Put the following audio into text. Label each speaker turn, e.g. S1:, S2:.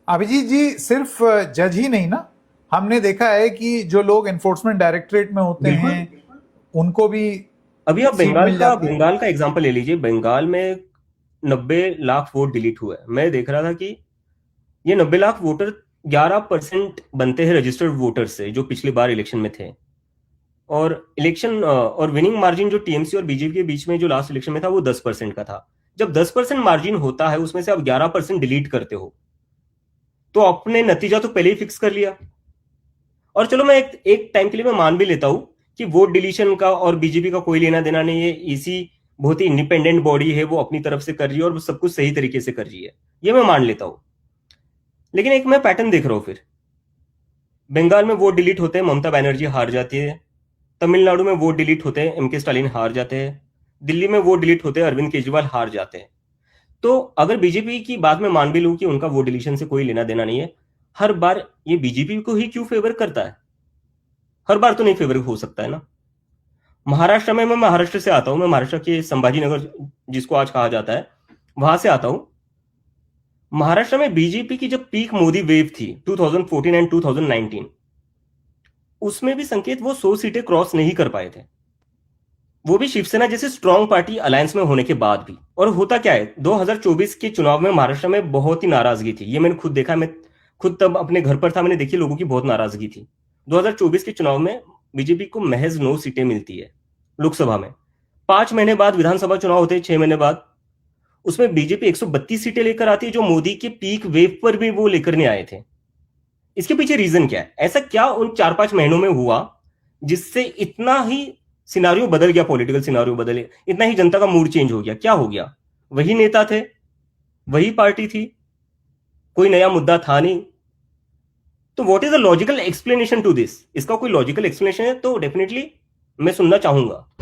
S1: अभिजीत जी सिर्फ जज ही नहीं ना, हमने देखा है कि जो लोग एनफोर्समेंट डायरेक्टरेट में होते हैं
S2: बिल्कुल।
S1: उनको भी
S2: अभी आप
S1: सीट
S2: बंगाल
S1: मिल
S2: का
S1: जाती है।
S2: बंगाल का एग्जांपल ले लीजिए। बंगाल में 90 लाख वोट डिलीट हुए। मैं देख रहा था कि ये 90 लाख वोटर 11% बनते हैं रजिस्टर्ड वोटर से, जो पिछली बार इलेक्शन में थे। और इलेक्शन और विनिंग मार्जिन जो टीएमसी और बीजेपी के बीच में जो लास्ट इलेक्शन में था वो 10% का था। जब 10% मार्जिन होता है, उसमें से आप 11% डिलीट करते हो, तो आपने नतीजा तो पहले ही फिक्स कर लिया। और चलो मैं एक टाइम के लिए मैं मान भी लेता हूं कि वोट डिलीशन का और बीजेपी का कोई लेना देना नहीं है। इसी बहुत ही इंडिपेंडेंट बॉडी है, वो अपनी तरफ से कर रही है और वो सब कुछ सही तरीके से कर रही है, ये मैं मान लेता हूं। लेकिन एक मैं पैटर्न देख रहा हूं फिर। बंगाल में वोट डिलीट होते हैं, ममता बनर्जी हार जाती है। तमिलनाडु में वोट डिलीट होते हैं, एमके स्टालिन हार जाते हैं। दिल्ली में वोट डिलीट होते हैं, अरविंद केजरीवाल हार जाते हैं। तो अगर बीजेपी की बात में मान भी लूं कि उनका वोट डिलीशन से कोई लेना देना नहीं है, हर बार ये बीजेपी को ही क्यों फेवर करता है? हर बार तो नहीं फेवर हो सकता है ना। महाराष्ट्र में, मैं महाराष्ट्र से आता हूं, मैं महाराष्ट्र के संभाजीनगर जिसको आज कहा जाता है, वहां से आता हूं। महाराष्ट्र में बीजेपी की जब पीक मोदी वेव थी 2014 एंड 2019, उसमें भी संकेत वो 100 सीटें क्रॉस नहीं कर पाए थे, वो भी शिवसेना जैसे स्ट्रांग पार्टी अलायंस में होने के बाद भी। और होता क्या है, 2024 के चुनाव में महाराष्ट्र में बहुत ही नाराजगी थी, ये मैंने खुद देखा। मैं खुद तब अपने घर पर था, मैंने देखी लोगों की बहुत नाराजगी थी। 2024 के चुनाव में बीजेपी को महज 9 सीटें मिलती है लोकसभा में। 5 महीने बाद विधानसभा चुनाव होते हैं, 6 महीने बाद, उसमें बीजेपी 132 सीटें लेकर आती है, जो मोदी के पीक वेव पर भी वो लेकर नहीं आए थे। इसके पीछे रीजन क्या है? ऐसा क्या उन 4-5 महीनों में हुआ जिससे इतना ही सिनारियो बदल गया, पॉलिटिकल सिनारियो बदले, इतना ही जनता का मूड चेंज हो गया? क्या हो गया? वही नेता थे, वही पार्टी थी, कोई नया मुद्दा था नहीं। तो what is the logical explanation to this? इसका कोई लॉजिकल एक्सप्लेनेशन है तो डेफिनेटली मैं सुनना चाहूंगा।